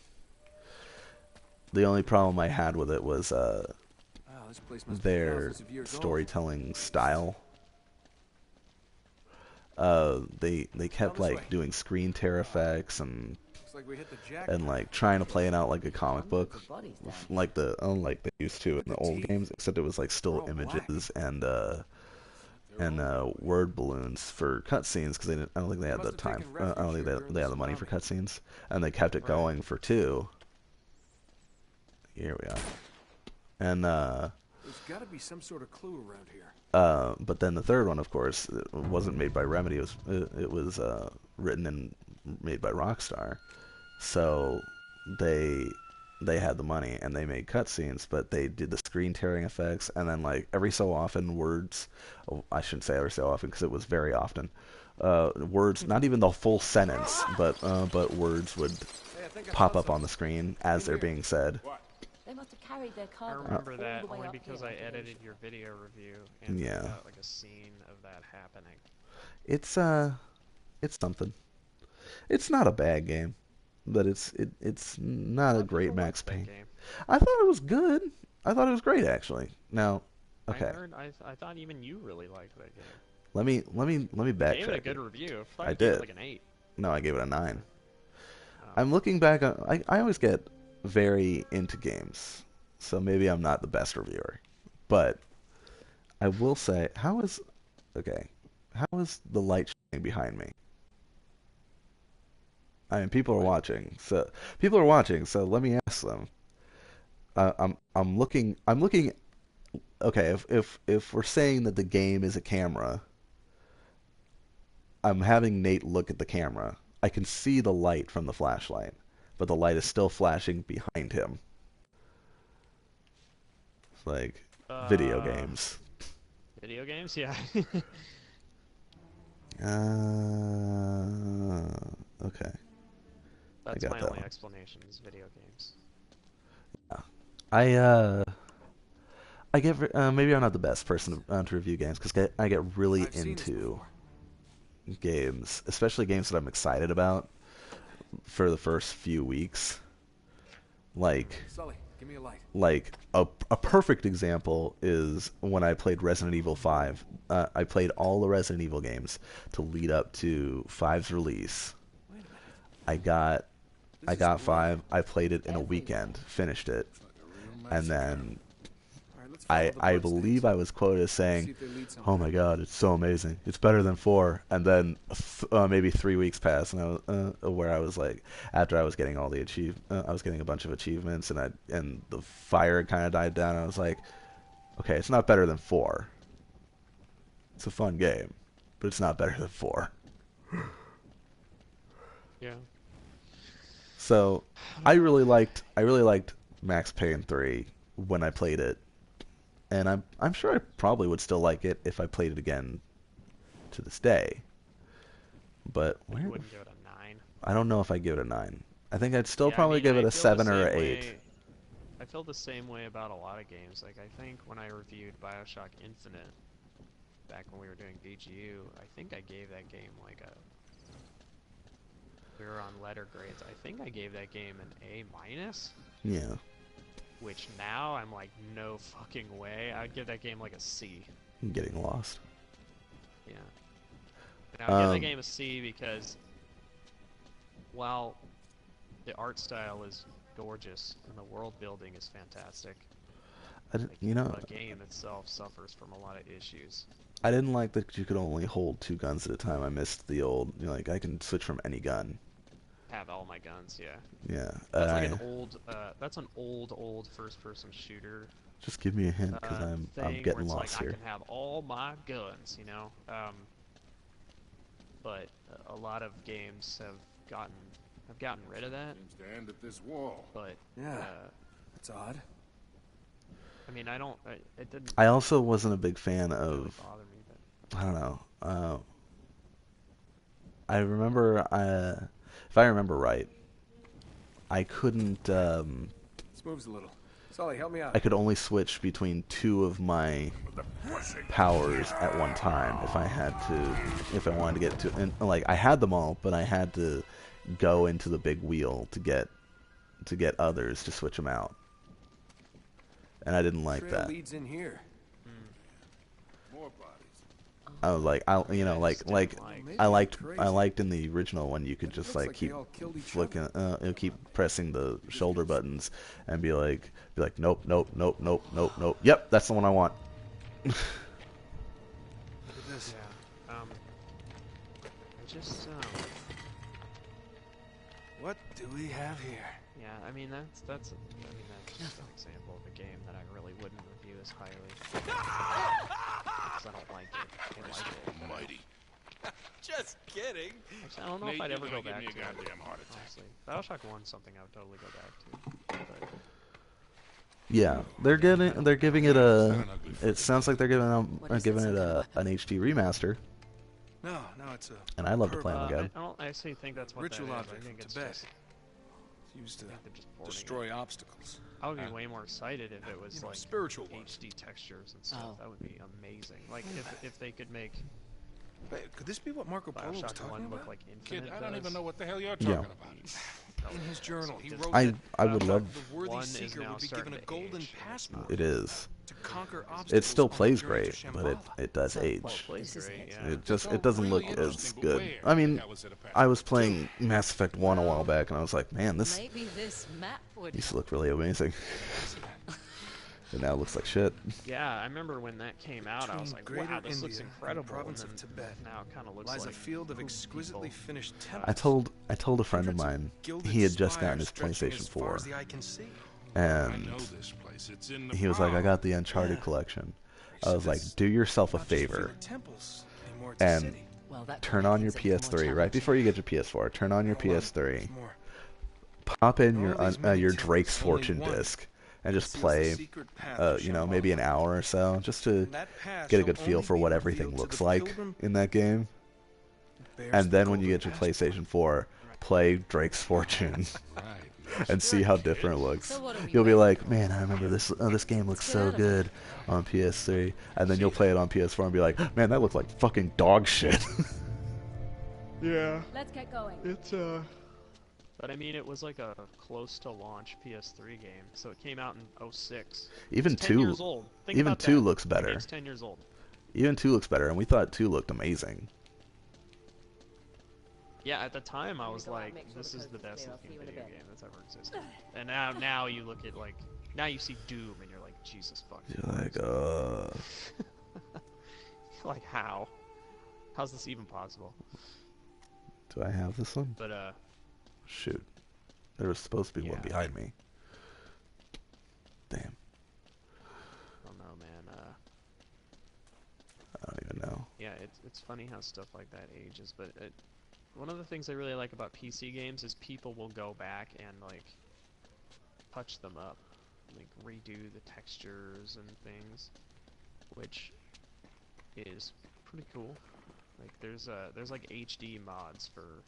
The only problem I had with it was this place must be their thousands of years old. storytelling style. They kept this way. like doing screen tear effects Looks like we hit the jackpot. and like trying to play it out like a comic book, like like they used to in the old games, except it was like still images and word balloons for cutscenes because I don't think they had the time. I don't think they had the money for cutscenes, and they kept it going for 2. Here we are, and There's got to be some sort of clue around here. but then the third one, of course, it wasn't made by Remedy. It was written and made by Rockstar. So they had the money and they made cutscenes, but they did the screen tearing effects, and then like every so often words. Oh, I shouldn't say every so often because it was very often. Words, not even the full sentence, but words would pop up on the screen as they're being said. They must have carried their I cargo remember all that the way only up because here I to the edited ocean. your video review and Yeah. got like a scene of that happening. It's something. It's not a bad game, but it's not a lot of great people Max liked that Payne. game. I thought it was good. I thought it was great actually. Now, I okay, heard, I thought even you really liked that game. let me Gave it a backtrack. good review. I I gave did. it like an 8. No, I gave it a 9. Oh. I'm looking back on. I always get very into games, so maybe I'm not the best reviewer, but I will say, how is the light shining behind me? I mean, people are watching, so let me ask them. I'm looking. Okay, if we're saying that the game is a camera, I'm having Nate look at the camera. I can see the light from the flashlight, but the light is still flashing behind him. It's like video games. Video games, yeah. Okay. That's got my that only one. explanation is video games. I get maybe I'm not the best person to review games because I get really I've seen this into before. games, especially games that I'm excited about for the first few weeks. Like Sully, give me a light. a perfect example is when I played Resident Evil 5. I played all the Resident Evil games to lead up to 5's release. Wait a minute. I got This is 5. I played it in a weekend, finished it, and then All right, let's follow the I bloodstains. believe I was quoted as See saying, if they lead somewhere. "Oh my God, it's so amazing! It's better than 4." And then maybe 3 weeks passed, and where I was like, after I was getting all the I was getting a bunch of achievements, and the fire kind of died down. I was like, okay, it's not better than 4. It's a fun game, but it's not better than 4. Yeah. So I really liked Max Payne 3 when I played it, and I'm sure I probably would still like it if I played it again to this day. But You where, wouldn't give it a 9. I don't know if I give it a 9. I think I'd still Yeah, I probably mean, give I it a feel the 7 or same an 8. way- I feel the same way about a lot of games. Like, I think when I reviewed BioShock Infinite back when we were doing VGU, I think I gave that game like a... We were on letter grades. I think I gave that game an A-, Yeah, which now I'm like, no fucking way. I'd give that game like a C. I'm getting lost. Yeah. And I would give Um, that game a C because while the art style is gorgeous and the world building is fantastic, like, the game itself suffers from a lot of issues. I didn't like that you could only hold 2 guns at a time. I missed the old, like I can switch from any gun. Have all my guns, yeah. Yeah. That's like an old, that's an old first-person shooter Just give me a hint because I'm thing where getting it's lost like here. I can have all my guns, you know. But a lot of games have gotten rid of that. Seems to end at this wall. But Yeah. That's odd. I mean, it didn't I also wasn't a big fan really of. bother me. But I don't know. I remember, if I remember right, I couldn't. This moves a little. Sully, help me out. I could only switch between 2 of my powers at one time if I wanted to get to. And like I had them all, but I had to go into the big wheel to get others to switch them out. and I didn't like Trail that. leads in here. More bodies. I was like, I liked in the original one you could just Looks like like they keep all killed each flicking, keep pressing the shoulder buttons and be like, nope, nope, nope, nope, nope, nope. Yep, that's the one I want. Look at this. Yeah. Just What do we have here? yeah. I mean that's just an example of a game that I really wouldn't review as highly. Because I don't like it. I don't like it. Mighty. Just kidding. Actually, I don't know Nate, if I'd you're ever gonna go give back me a to it. goddamn heart attack. Honestly, Bioshock 1's something I would totally go back to. But Yeah, they're giving it a. It sounds like they're giving an HD remaster, No, it's a and I love to play them I again. don't actually think that's what ritual that is. object I think from it's Tibet. just used to I think they're just porting it. destroy obstacles. I would be way more excited if it was You know, like spiritual ones. HD textures and stuff. Oh. That would be amazing. Like if they could make Wait, could this be what Marco Polo was Bioshock talking 1 look about? like Kid, Infinite I don't does. even know what the hell you're talking Yeah. about. In his journal, he wrote I that would love. the worthy One is seeker now would be starting given a to golden age, and it's passport It is. to conquer obstacles. It still on the plays journey great, to but it Shambhala. does Well, age. it plays This is great, it. yeah. It just It's it doesn't really look as interesting, but good. where I mean, the hell is it a I was playing Mass Effect 1 a while back, and I was like, man, this Maybe this map would. used to look really amazing. And now it looks like shit. Yeah, I remember when that came out, I was like, Between wow, Greater this looks India and the incredible. province and of then Tibet now it kind of looks lies like a field of poop exquisitely people. finished I temples. told a friend of Hundreds mine gilded he had just gotten his spires stretching PlayStation as far 4, as the eye can see. I and know this place. It's in the he was like, I prom. got the Uncharted Yeah. collection. He I was said like, it's do yourself a not just favor for temples anymore, it's a and city. Well, that turn probably on your makes it more PS3 right challenging. before you get your PS4. Turn on your Hold on, PS3, there's more. pop in In your all these many your temples, Drake's only Fortune one disc and just seals the play, secret path to maybe an Shambhala. hour or so, just to And that path get a shall good feel only for be what revealed everything to looks the like pilgrim in that game. who bears And the then when you golden get your passport. PlayStation 4, play Drake's Fortune Right. and see how different it looks. So what are we You'll be waiting like, man, I remember this game looks Let's get so out of good on PS3, and then you'll play it on PS4 and be like, man, that looks like fucking dog shit. Yeah. Let's get going. It's But I mean, it was like a close to launch PS3 game, so it came out in 06. Even It's 10 years 2, old. Think even about 2 that. looks The better. game's 10 years old. Even 2 looks better, and we thought 2 looked amazing. Yeah, at the time I was go out and like, make sure this the is coast the is best clear. I'll looking see you in a video bit. game that's ever existed. And now you look at like, now you see Doom and you're like, Jesus fucking You're like, like how? How's this even possible? do I have this one? But Shoot. There was supposed to be one Yeah. behind me. Damn. I don't know, man. I don't even know. Yeah, it's funny how stuff like that ages, but one of the things I really like about PC games is people will go back and like touch them up, like redo the textures and things, which is pretty cool. Like there's like HD mods for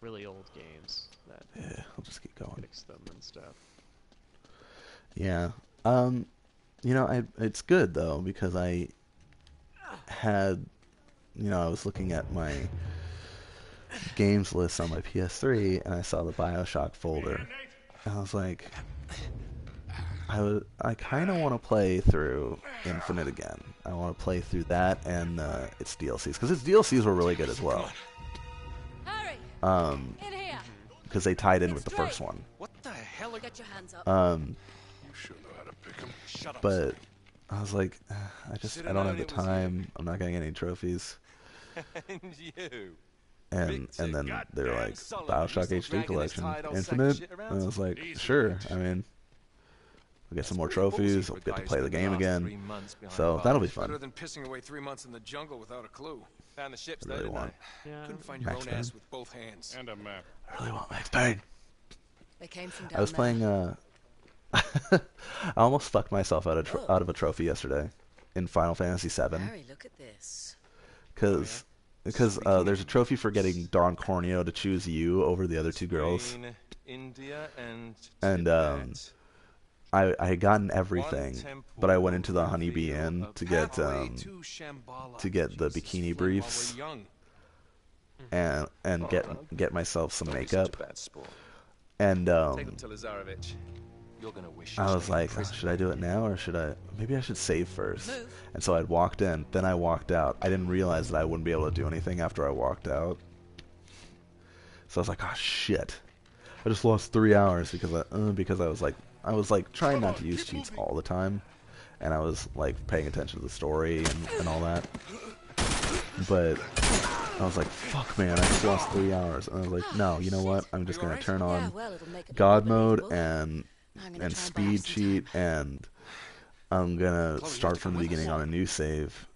really old games that Yeah, I'll just keep going. fix them and stuff. Yeah. It's good though because I had, I was looking at my games list on my PS3 and I saw the BioShock folder. And I was like, I kind of want to play through Infinite again. I want to play through that and its DLCs because its DLCs were really good as well. Hurry! Um, In here! because they tied in It's with the Drake. first one. What the hell are Get your hands up. Um, You sure know how to pick 'em. Shut up. but I was like, I Should've don't known have the it was you. time. I'm not getting any trophies. And you. And Victor, then they're goddamn like Solomon, BioShock you still HD dragging this collection, tired old sack of Infinite. shit And around? I was like, Easy, sure. bitch. I mean, we'll get some more That's pretty ballsy trophies. for We'll a get guy to who play the spent game last again. 3 months behind So bars. that'll be Better fun. than pissing away 3 months in the jungle without a clue. Found the ships I though, really didn't want. Yeah. Couldn't find your Max own Payne. ass with both hands. And a map. I really want Max Payne. They came from down I was there. playing. I almost fucked myself out of a trophy yesterday in Final Fantasy VII Harry, look at this. because there's a trophy for getting Don Corneo to choose you over the other two girls, Between India and and Tibet. I had gotten everything, One temple but I went into the will Honeybee reveal Inn a to get Pathway to Shambhala. to get the Jesus, bikini Flynn, briefs. while we're young. and get myself some Don't be makeup such a bad sport. and Take them to Lazarevich. You're gonna wish I you was stayed in like, prison. should I do it now or should I? Maybe I should save first. Move. And so I'd walked in, then I walked out. I didn't realize that I wouldn't be able to do anything after I walked out. So I was like, oh shit! I just lost 3 hours because I was like trying not to use cheats all the time, and I was like paying attention to the story and all that. But I was like, fuck man, I just lost 3 hours. And I was like, no, you know what? I'm just gonna turn Yeah, on well, it'll make it God more mode believable. and I'm gonna try and buy speed some cheat, and I'm gonna Chloe, you start have to from come the with beginning us. on a new save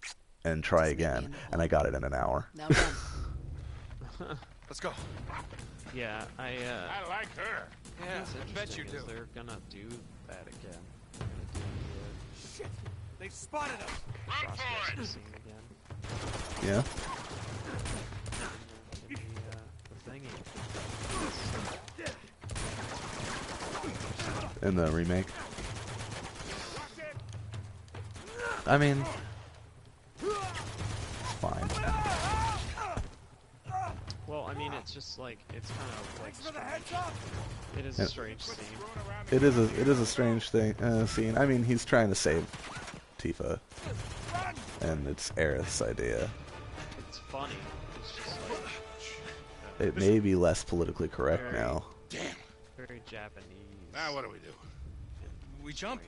and try Just meet me again. in the And I got it in an hour. Now run. Let's go. Yeah, I like her. Yeah, what's I bet you interesting do. is they're gonna do that again. They're gonna do Shit! They spotted us. the cross-dressing scene again. Yeah. And then the thingy. In the remake. I mean, it's fine. Well, I mean, it's just like it's kind of like strange. It is Yeah. a strange scene. It is a strange scene. I mean, he's trying to save Tifa, and it's Aerith's idea. It's funny. It's just like It may be less politically correct Very- now. very Japanese. Now what do we do? We jump.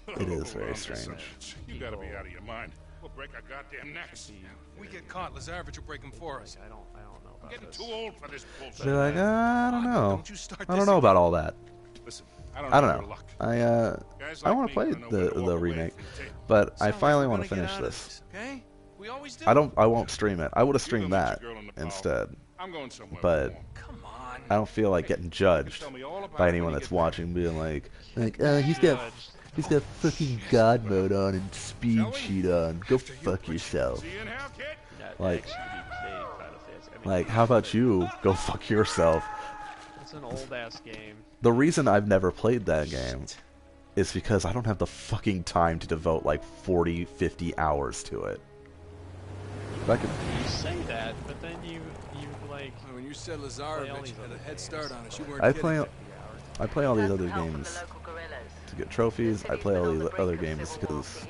Strange. It is very I'm strange. savage. You gotta be out of your mind. We'll break our goddamn necks. We get caught. Lazarevich will break them for us. Like, I don't know I'm about getting this. too old for this bullshit. They're like, I don't know. Don't you start I don't this know again. about all that. Listen, I don't I know don't your know. luck. Guys I like want me to play know when to walk the away remake, from the table. but I Sounds like finally we're want to gonna get finish out of this. Okay? We always do. I won't stream it. I would have You streamed go meet that your girl in the bar. instead, I'm going somewhere. but warm. Come on. I don't feel like getting judged Tell me all about by it anyone when you that's get back. watching, being like, Judged. he's got fucking God mode on and speed Shall we? cheat on. Go fuck yourself. See you in hell, kid. That Like- actually played Final Fantasy. I mean, Like, how about you go fuck yourself? it's an old ass game. The reason I've never played that game is because I don't have the fucking time to devote like 40, 50 hours to it. If I could, You say that, but then you like When you said all Lazarevich these had other a head games. start on us, you weren't I kidding. play 50 hours. I play all these Had other some help from games the local guerrillas. to get trophies. I play all these other games because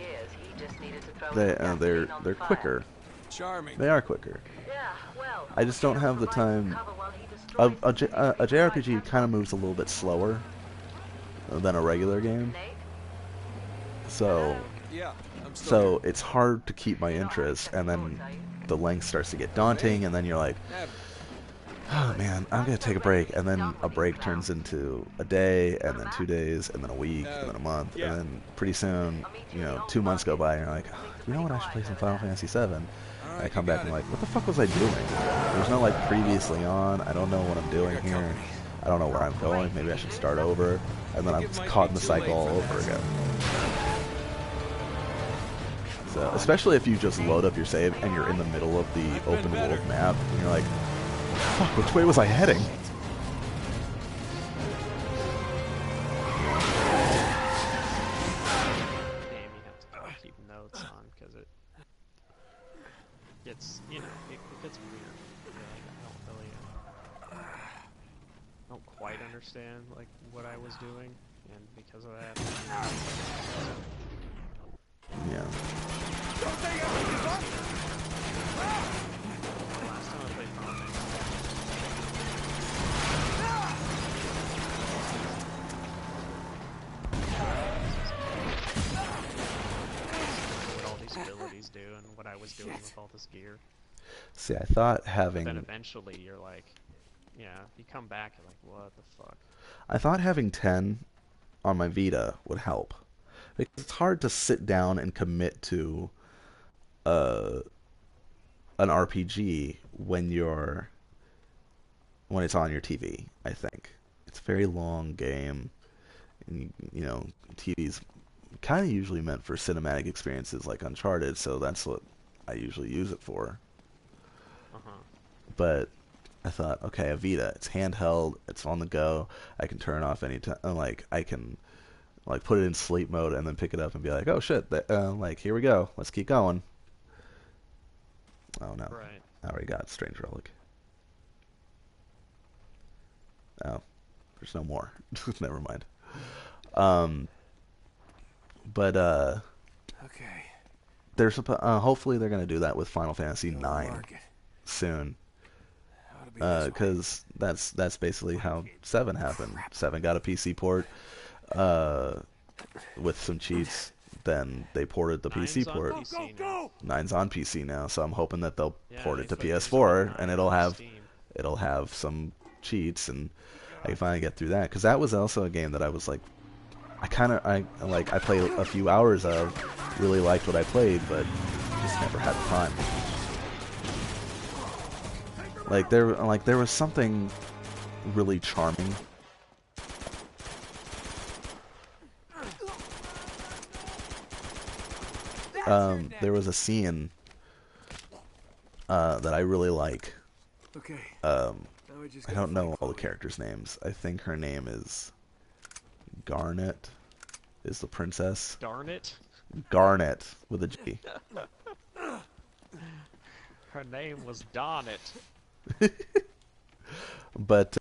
they're quicker. Charming. They are quicker. Yeah, well, I just don't have the time. A JRPG kind of moves a little bit slower than a regular game, so Yeah, I'm still so it's hard to keep my interest, and then the length starts to get daunting, and then you're like, here. oh man, I'm gonna take a break, and then a break turns into a day, and then 2 days, and then a week, and then a month, and then pretty soon, 2 months go by, and you're like, you know what, I should play some Final Fantasy VII. And I come back and I'm like, what the fuck was I doing? There's no like previously on. I don't know what I'm doing here. I don't know where I'm going. Maybe I should start over, and then I'm caught in the cycle all over again. So, especially if you just load up your save and you're in the middle of the open world map, and you're like, fuck, which way was I heading? Game you have to keep notes on because it gets it gets weird. Like, I don't quite understand like what I was doing, and because of that, Yeah. last time I played Final Fantasy, what all these abilities do and what I was doing with all this gear. See, I thought Then having eventually you're like, yeah, you come back, you're like, what the fuck? 10 on my Vita would help. Because it's hard to sit down and commit to an RPG when it's on your TV, I think. It's a very long game. And, TV's kind of usually meant for cinematic experiences like Uncharted, so that's what I usually use it for. Uh-huh. But I thought, okay, a Vita, it's handheld, it's on the go, I can turn off anytime, like, I can, like, put it in sleep mode and then pick it up and be like, oh shit, like, here we go, let's keep going. Oh no, Right. I already got Strange Relic. Oh, there's no more. Never mind. Um, but Okay. hopefully they're gonna do that with Final Fantasy No 9 market. soon. Ought to be this way. Because that's basically how 7 happened. 7 got a PC port with some cheats. Then they ported the PC Nine's on port. PC now. 9's on PC now, so I'm hoping that they'll Yeah, port it to it's like there's PS4 only and 9 it'll on have Steam. some cheats and I can finally get through that. Because that was also a game that I was like, I played a few hours of, really liked what I played, but just never had the time. There was something really charming. There was a scene that I really like. Okay. I don't know all the characters' names. I think her name is Garnet, is the princess. Darn it. Garnet with a G. Her name was Darn It. But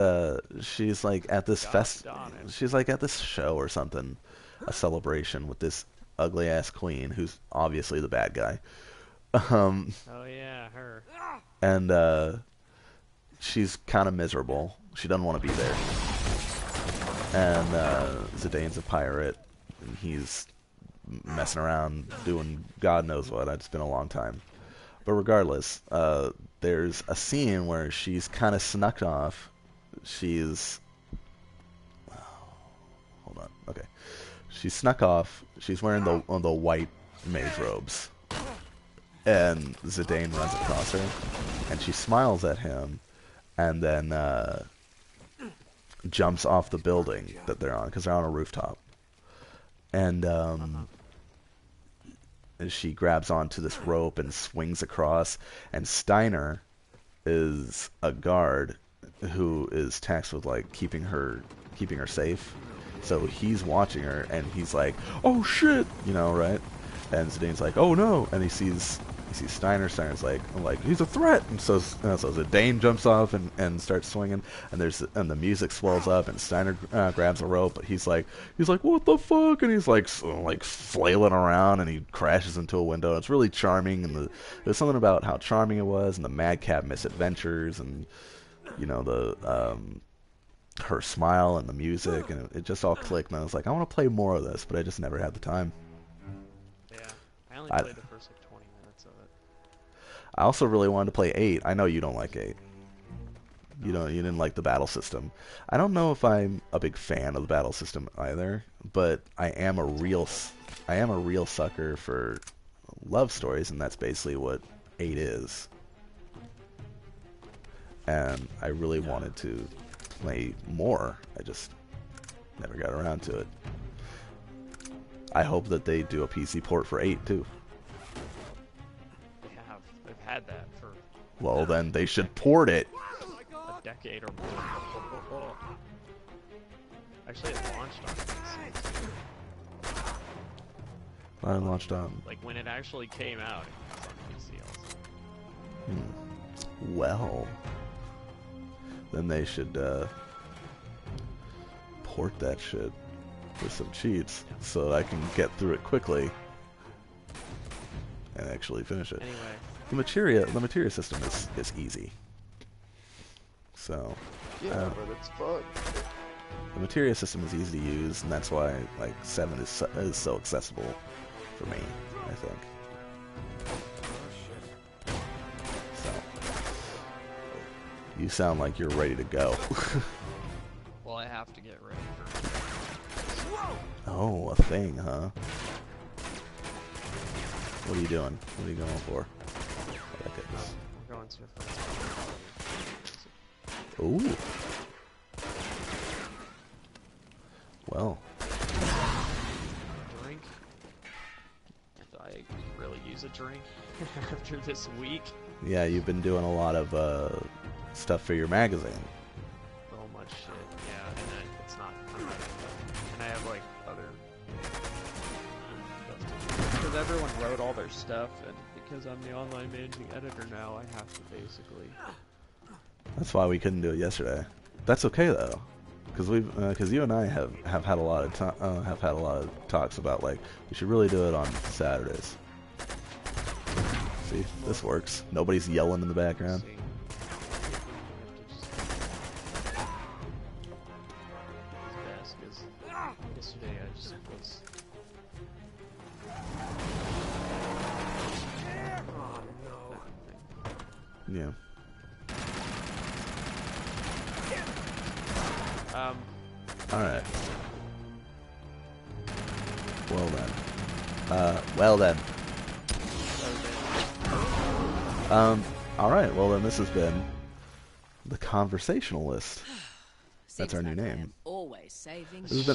she's like at this Darn it. she's like at this show or something, a celebration with this ugly ass queen who's obviously the bad guy. Oh yeah, her. And she's kind of miserable. She doesn't want to be there. And Zidane's a pirate, and he's messing around doing God knows what. It's been a long time. But regardless, there's a scene where she's kind of snuck off. She's... hold on. Okay. She's snuck off. She's wearing the white mage robes. And Zidane runs across her. And she smiles at him. And then jumps off the building that they're on. Because they're on a rooftop. And she grabs onto this rope and swings across, and Steiner is a guard who is tasked with like keeping her safe. So he's watching her and he's like, "Oh shit," right? And Zidane's like, "Oh no," and he sees Steiner. Steiner's like, he's a threat, and so Zidane jumps off and starts swinging, and the music swells up, and Steiner grabs a rope, but he's like, "What the fuck?" And he's like flailing around, and he crashes into a window. It's really charming, and there's something about how charming it was, and the madcap misadventures, and her smile and the music, and it just all clicked, and I was like, I want to play more of this, but I just never had the time. Yeah, I only played the first like 20 minutes of it. I also really wanted to play 8. I know you don't like 8. You didn't like the battle system. I don't know if I'm a big fan of the battle system either, but I am a real sucker for love stories, and that's basically what 8 is. And I really wanted to play more. I just never got around to it. I hope that they do a PC port for 8 too. They've had that for Well, then they should port it. a decade or more. Actually, it launched on PC. I launched on. Like when it actually came out, it was on PC also. Well, then they should port that shit with some cheats so I can get through it quickly and actually finish it. Anyway, The materia system is easy. So Yeah, but it's fun. the materia system is easy to use, and that's why like 7 is so accessible for me, I think. So you sound like you're ready to go. well, I have to get ready for. Oh, a thing, huh? What are you doing? What are you going for? Oh, look at this. We're going to a friend's Ooh. Well, drink. If I really use a drink after this week. yeah, you've been doing a lot of stuff for your magazine. So much shit. Yeah, and it's not. I'm not. And I have like other stuff because everyone wrote all their stuff, and because I'm the online managing editor now, I have to basically. That's why we couldn't do it yesterday. That's okay though, because you and I have had a lot of talks about like we should really do it on Saturdays. See, this works. Nobody's yelling in the background. See. It's best 'cause yesterday I just was. Oh no. Yeah. All right. Well then. All right. Well then, this has been the Conversationalist. That's our new Seems like I name. am always saving This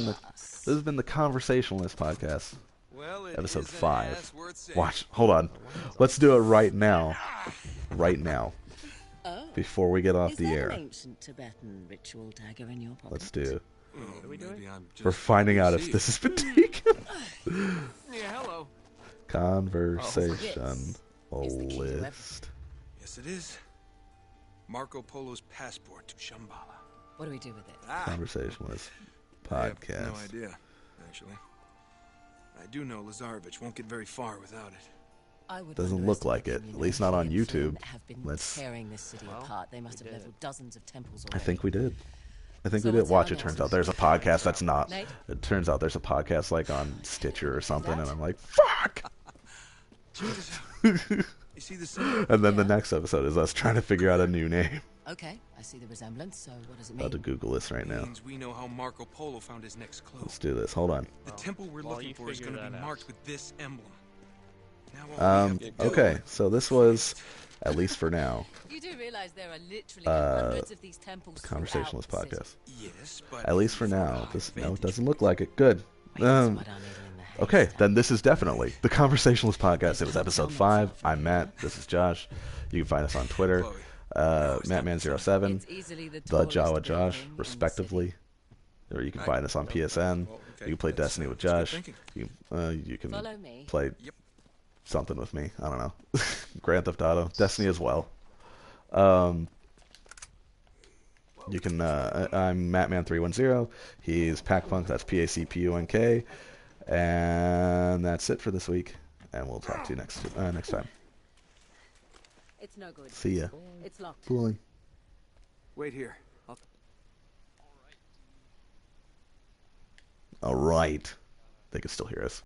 has been the Conversationalist podcast, Well, it episode is an 5. ass worth saving. Watch. Hold on. Let's do it right now. Right now. Oh, Before we get off is the that air. an ancient Tibetan ritual dagger in your pocket? Let's do. What are we doing? Maybe I'm just We're finding out if busy. this has been taken. Yeah, hello. Conversation Is the key to list. Yes, it is. Marco Polo's passport to Shambhala. What do we do with it? Conversationalist I have podcast. no idea, actually. I do know Lazarevich won't get very far without it. I would Doesn't look like it, underestimate at least not on the Flynn YouTube. Have been Let's- tearing this city Well, apart. They must we have did. leveled dozens of temples I already. think we did. I think So we did. what's Watch, our it turns next out there's a podcast that's not. Nate? It turns out there's a podcast like on Stitcher or something, and I'm like, fuck! You see the symbol? And then the Yeah. next episode is us trying to figure out a new name. Okay, I see the resemblance. So what does it About to mean? Google this right now. Means we know how Marco Polo found his next clue. Let's do this. Hold on. The temple we're while looking you for is figure going to be that out. marked with this emblem. Now all we have to do- Okay, so this was, at least for now, You do realize there are literally Uh, hundreds of these temples Conversationalist throughout the podcast. Yes, but At least for now. This no, it doesn't look like it. Good. city. Here's what I need in the Okay, haystack. then this is definitely the Conversationalist podcast. It was episode 5. I'm Matt. This is Josh. You can find us on Twitter, Chloe. Mattman07, It's easily the the tallest Jawa building Josh, in the respectively. Or you can find us on PSN. Well, okay, You can play that's, Destiny with that's good Josh. thinking. You can Follow me. play Yep. something with me. I don't know. Grand Theft Auto, Destiny as well. You can. I'm Mattman310. He's PacPunk. That's PACPUNK. And that's it for this week. And we'll talk to you next time. It's no good. See ya. It's locked. Bye. Wait here. I'll All right. They can still hear us.